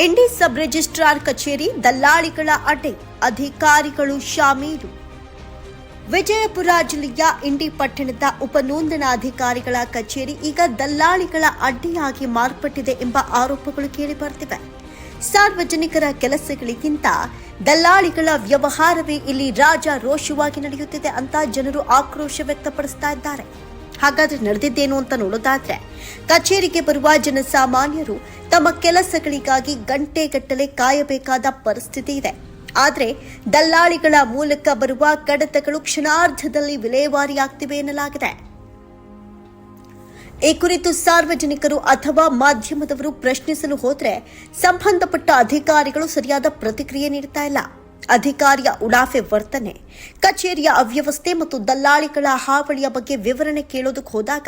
ಇಂಡಿ sub registrar ಕಚೇರಿ ದಲ್ಲಾಳಿಗಳ ಅಡ್ಡೆ, ಅಧಿಕಾರಿಗಳು ಶಾಮೀಲು. ವಿಜಯಪುರ ಜಿಲ್ಲೆಯ ಇಂಡಿ ಪಟ್ಟಣದ ಉಪನೋಂದಣಾಧಿಕಾರಿಗಳ ಕಚೇರಿ ಈಗ ದಲ್ಲಾಳಿಗಳ ಅಡ್ಡೆಯಾಗಿ ಮಾರ್ಪಟ್ಟಿದೆ ಎಂಬ ಆರೋಪಗಳು ಕೇಳಿಬರುತ್ತಿವೆ. ಸಾರ್ವಜನಿಕರ ಕೆಲಸಗಳಿಗಿಂತ ದಲ್ಲಾಳಿಗಳ ವ್ಯವಹಾರವೇ ಇಲ್ಲಿ ರಾಜಾರೋಷವಾಗಿ ನಡೆಯುತ್ತಿದೆ ಅಂತ ಜನರು ಆಕ್ರೋಶ ವ್ಯಕ್ತಪಡಿಸ್ತಾ ಇದ್ದಾರೆ. ಹಾಗಾದ್ರೆ ನಡೆದಿದ್ದೇನು ಅಂತ ನೋಡೋದಾದ್ರೆ, ಕಚೇರಿಗೆ ಬರುವ ಜನಸಾಮಾನ್ಯರು ತಮ್ಮ ಕೆಲಸಗಳಿಗಾಗಿ ಗಂಟೆಗಟ್ಟಲೆ ಕಾಯಬೇಕಾದ ಪರಿಸ್ಥಿತಿ ಇದೆ. ಆದರೆ ದಲ್ಲಾಳಿಗಳ ಮೂಲಕ ಬರುವ ಕಡತಗಳು ಕ್ಷಣಾರ್ಧದಲ್ಲಿ ವಿಲೇವಾರಿಯಾಗ್ತಿವೆ ಎನ್ನಲಾಗಿದೆ. ಈ ಕುರಿತು ಸಾರ್ವಜನಿಕರು ಅಥವಾ ಮಾಧ್ಯಮದವರು ಪ್ರಶ್ನಿಸಲು ಹೋದರೆ ಸಂಬಂಧಪಟ್ಟ ಅಧಿಕಾರಿಗಳು ಸರಿಯಾದ ಪ್ರತಿಕ್ರಿಯೆ ನೀಡುತ್ತಾ ಇಲ್ಲ. ಅಧಿಕಾರಿಯ ಉಡಾಫೆ ವರ್ತನೆ, ಕಚೇರಿಯ ಅವ್ಯವಸ್ಥೆ ಮತ್ತು ದಲ್ಲಾಳಿಗಳ ಹಾವಳಿಯ ಬಗ್ಗೆ ವಿವರಣೆ ಕೇಳೋದಕ್ಕೆ ಹೋದಾಗ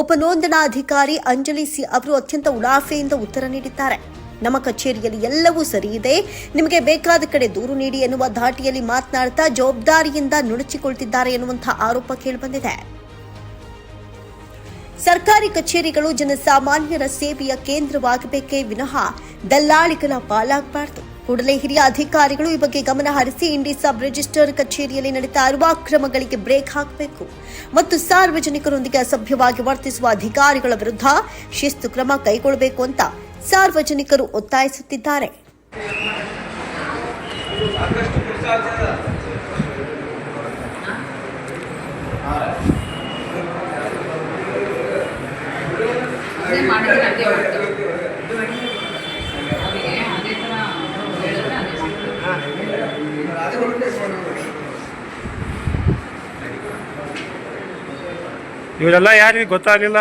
ಉಪನೋಂದಣಾಧಿಕಾರಿ ಅಂಜಲಿ ಸಿ ಅವರು ಅತ್ಯಂತ ಉಡಾಫೆಯಿಂದ ಉತ್ತರ ನೀಡಿದ್ದಾರೆ. ನಮ್ಮ ಕಚೇರಿಯಲ್ಲಿ ಎಲ್ಲವೂ ಸರಿ ಇದೆ, ನಿಮಗೆ ಬೇಕಾದ ಕಡೆ ದೂರು ನೀಡಿ ಎನ್ನುವ ಧಾಟಿಯಲ್ಲಿ ಮಾತನಾಡುತ್ತಾ ಜವಾಬ್ದಾರಿಯಿಂದ ನುಣುಚಿಕೊಳ್ತಿದ್ದಾರೆ ಎನ್ನುವಂತಹ ಆರೋಪ ಕೇಳಿಬಂದಿದೆ. ಸರ್ಕಾರಿ ಕಚೇರಿಗಳು ಜನಸಾಮಾನ್ಯರ ಸೇವೆಯ ಕೇಂದ್ರವಾಗಬೇಕೇ ವಿನಃ ದಲ್ಲಾಳಿಗಳ ಪಾಲಾಗಬಾರದು. ಕೂಡಲೇ ಹಿರಿಯ ಅಧಿಕಾರಿಗಳು ಈ ಬಗ್ಗೆ ಗಮನ ಹರಿಸಿ ಇಂಡಿ ಸಬ್ ರಿಜಿಸ್ಟರ್ ಕಚೇರಿಯಲ್ಲಿ ನಡೀತಾ ಇರುವ ಅಕ್ರಮಗಳಿಗೆ ಬ್ರೇಕ್ ಹಾಕಬೇಕು ಮತ್ತು ಸಾರ್ವಜನಿಕರೊಂದಿಗೆ ಅಸಭ್ಯವಾಗಿ ವರ್ತಿಸುವ ಅಧಿಕಾರಿಗಳ ವಿರುದ್ಧ ಶಿಸ್ತು ಕ್ರಮ ಕೈಗೊಳ್ಳಬೇಕು ಅಂತ ಸಾರ್ವಜನಿಕರು ಒತ್ತಾಯಿಸುತ್ತಿದ್ದಾರೆ. ಇವರೆಲ್ಲ ಯಾರಿಗೆ ಗೊತ್ತಾಗಲಿಲ್ಲ.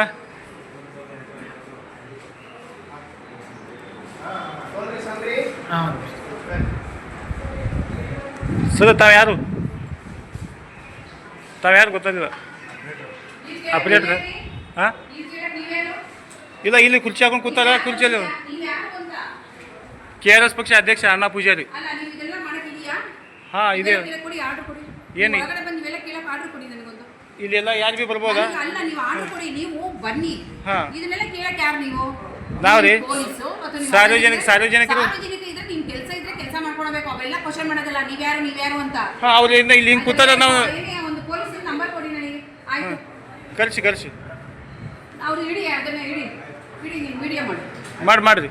ಸರ್ ತಾವ್ಯಾರು ಗೊತ್ತಾಗಿಲ್ಲ. ಆಪರೇಟ್ರ್ ಹಾಂ ಇಲ್ಲ, ಇಲ್ಲಿ ಕುರ್ಚಿ ಹಾಕೊಂಡು ಕೂತಾರ. ಕುರ್ಚಿಯಲ್ಲಿ KRS ಪಕ್ಷ ಅಧ್ಯಕ್ಷ ಅಣ್ಣಾ ಪೂಜಾರಿ. ಹಾಂ ಇದೆ. ಏನು ಇಲ್ಲೆಲ್ಲ ಯಾರು ಭೀ ಬರ್ಬೋದಾ? ನಾವ್ರಿ ಸಾರ್ವಜನಿಕರು ಅವ್ರಿಂದ ಇಲ್ಲಿ ಹಿಂಗೆ ಕೂತಾರ. ನಾವು ಕರ್ಸಿ ಮಾಡ್ರಿ.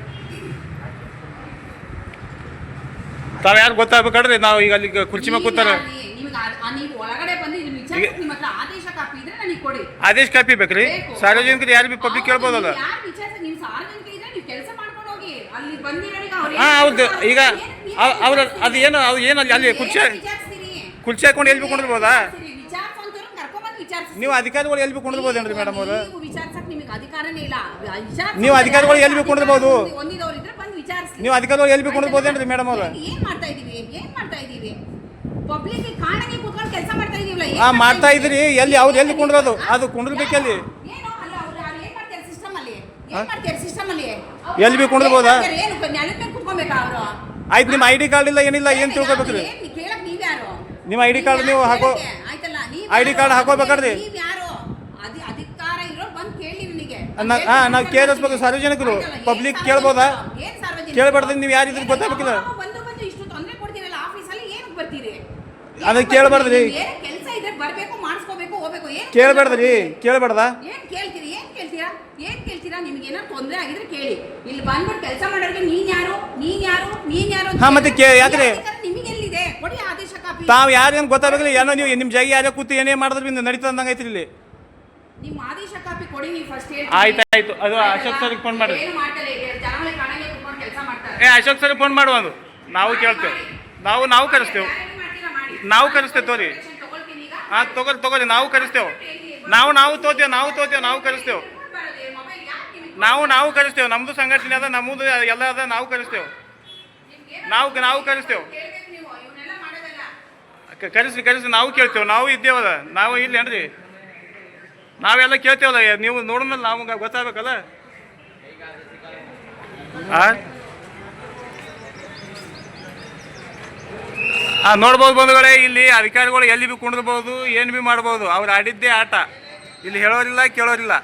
ತಾವ್ ಯಾರು ಗೊತ್ತಾಗ್ಬೇಕಡ್ರಿ. ನಾವು ಈಗ ಅಲ್ಲಿ ಕುರ್ಚಿ ಮೇಲೆ ಕೂತಾರ. ಆದೇಶ ಕಾಪಿ ಬೇಕ್ರಿ. ಸಾರ್ವಜನಿಕರು ಯಾರು ಬಿ ಪಬ್ಲಿಕ್ ಕೇಳ್ಬೋದಲ್ಲ. ಹಾಂ ಹೌದು. ಈಗ ಅವ್ರ ಅದು ಏನು ಅಲ್ಲಿ ಕುರ್ಚಿ ಹಾಕೊಂಡು ಎಲ್ಲಿ ಬಿ ಕೊಂಡಿರ್ಬೋದಾ? ನೀವು ಅಧಿಕಾರಿಗಳು ಎಲ್ಲಿ ಬಿ ಕೊಂಡಿರ್ಬೋದೇನ್ರಿ ಮೇಡಮ್ ಅವರು? ನೀವು ಅಧಿಕಾರಿಗಳು ಎಲ್ಲಿ ಬಿ ಕೊಂಡಿರ್ಬೋದು? ನೀವು ಅಧಿಕಾರಿಗಳು ಎಲ್ಲಿ ಬಿ ಕೊಂಡಿರ್ಬೋದೇನ್ರಿ ಮೇಡಮ್ ಅವರು? ಹಾಂ ಮಾಡ್ತಾ ಇದ್ರಿ. ಎಲ್ಲಿ ಅವ್ರು ಎಲ್ಲಿ ಕೊಂಡಿರೋದು? ಅದು ಕೊಂಡಿರ್ಬೇಕಲ್ಲಿ. ಎಲ್ಲಿ ಬಿ ಕೊಂಡಿರ್ಬೋದಾ? ಆಯ್ತು. ನಿಮ್ಮ ID ಕಾರ್ಡ್ ಇಲ್ಲ, ಏನಿಲ್ಲ, ಏನು ತಿಳ್ಕೊಬೇಕ್ರಿ? ನಿಮ್ಮ ID ಕಾರ್ಡ್ ನೀವು ID ಕಾರ್ಡ್ ಹಾಕೋಬೇಕ್ರಿ. ನಾವು ಕೇಳಿಸ್ಬೇಕು. ಸಾರ್ವಜನಿಕರು ಪಬ್ಲಿಕ್ ಕೇಳ್ಬೋದಾ? ಕೇಳ್ಬಾರ್ದು. ನೀವು ಯಾರಿದ್ರೆ ಗೊತ್ತಾಗಬೇಕಿಲ್ಲ. ಅದಕ್ಕೆ ಕೇಳಬಾರ್ದ್ರಿ. ಕೇಳಬಾರ್ದಾ? ಹಾಂ ಮತ್ತೆ ಯಾಕ್ರಿ ತಾವು ಯಾರೇನು ಗೊತ್ತಾಗಬೇಕಿಲ್ಲ. ಏನೋ ನೀವು ನಿಮ್ಮ ಜಾಗ ಯಾರೇ ಕೂತು ಏನೇ ಮಾಡಿದ್ರೆ ನಡೀತದ ಅಂದಂಗೆ ಐತ್ರಿ ಇಲ್ಲಿ. ಆಯ್ತು. ಅದು ಅಶೋಕ್ ಸರ್ಗೆ ಫೋನ್ ಮಾಡಿ. ಅಶೋಕ್ ಸರ್ಗೆ ಫೋನ್ ಮಾಡುವ. ಅದು ನಾವು ಕೇಳ್ತೇವೆ. ನಾವು ಕರೆಸ್ತೇವೆ. ತೋರಿ. ಹಾಂ ತಗೋರಿ. ನಾವು ಕರೆಸ್ತೇವೆ. ನಾವು ಕರೆಸ್ತೇವೆ. ನಮ್ಮದು ಸಂಘಟನೆ ಅದ, ನಮ್ಮದು ಎಲ್ಲ ಅದ. ನಾವು ಕರೆಸ್ತೇವೆ. ಕರೆಸಿ ನಾವು ಕೇಳ್ತೇವೆ. ನಾವು ಇದ್ದೇವಲ್ಲ. ನಾವು ಇಲ್ಲೇನ್ರಿ? ನಾವೆಲ್ಲ ಕೇಳ್ತೇವಲ್ಲ. ನೀವು ನೋಡಿದ್ಮೇಲೆ ನಮ್ಗೆ ಗೊತ್ತಾಗಬೇಕಲ್ಲ. ನೋಡ್ಬೋದು ಬಂಧುಗಳೇ, ಇಲ್ಲಿ ಅಧಿಕಾರಿಗಳು ಎಲ್ಲಿ ಬಿ ಕುಣಿದ್ಬೋದು, ಏನು ಬಿ ಮಾಡ್ಬೋದು. ಅವ್ರು ಆಡಿದ್ದೇ ಆಟ. ಇಲ್ಲಿ ಹೇಳೋರಿಲ್ಲ, ಕೇಳೋರಿಲ್ಲ.